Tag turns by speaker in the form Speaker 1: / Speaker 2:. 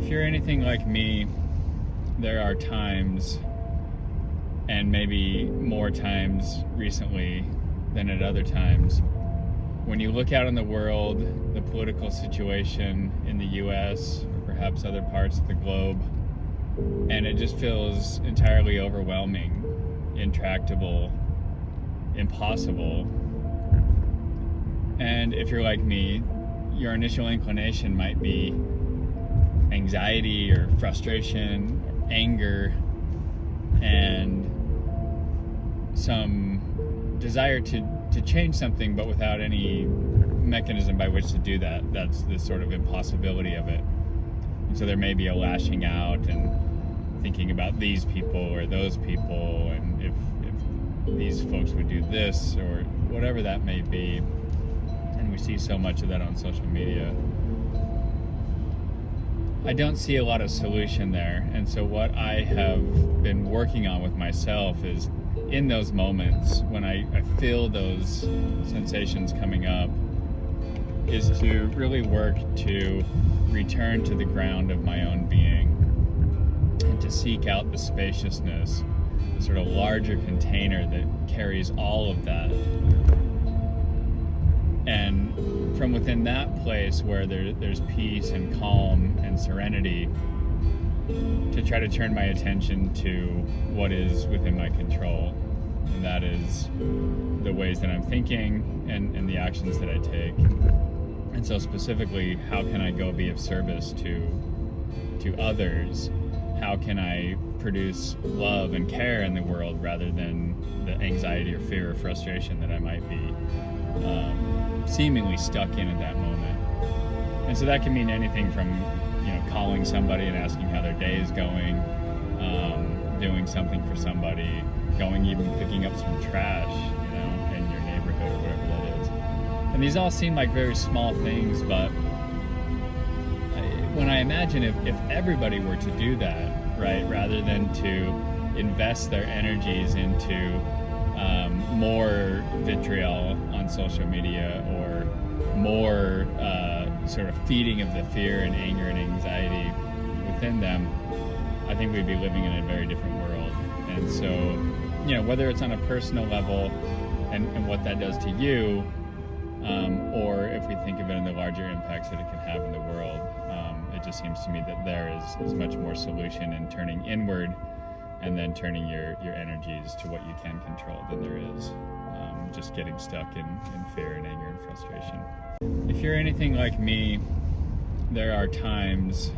Speaker 1: If you're anything like me, there are times, and maybe more times recently than at other times, when you look out in the world, the political situation in the US or perhaps other parts of the globe, and it just feels entirely overwhelming, intractable, impossible. And if you're like me, your initial inclination might be anxiety or frustration or anger and some desire to change something, but without any mechanism by which to do that. That's the sort of impossibility of it. And so there may be a lashing out and thinking about these people or those people, and if these folks would do this or whatever that may be. And we see so much of that on social media. I don't see a lot of solution there. And so what I have been working on with myself is, in those moments when I feel those sensations coming up, is to really work to return to the ground of my own being and to seek out the spaciousness, the sort of larger container that carries all of that. And from within that place where there's peace and calm and serenity, to try to turn my attention to what is within my control. And that is the ways that I'm thinking and the actions that I take. And so specifically, how can I go be of service to others? How can I produce love and care in the world rather than the anxiety or fear or frustration that I might be seemingly stuck in at that moment? And so that can mean anything from, calling somebody and asking how their day is going, doing something for somebody, even picking up some trash, in your neighborhood or whatever that is. And these all seem like very small things, but when I imagine if everybody were to do that, right, rather than to invest their energies into more vitriol on social media or more sort of feeding of the fear and anger and anxiety within them, I think we'd be living in a very different world. And so, whether it's on a personal level and what that does to you, or if we think of it in the larger impacts that it can have in the world, it just seems to me that there is much more solution in turning inward and then turning your energies to what you can control than there is just getting stuck in fear and anger and frustration. If you're anything like me, there are times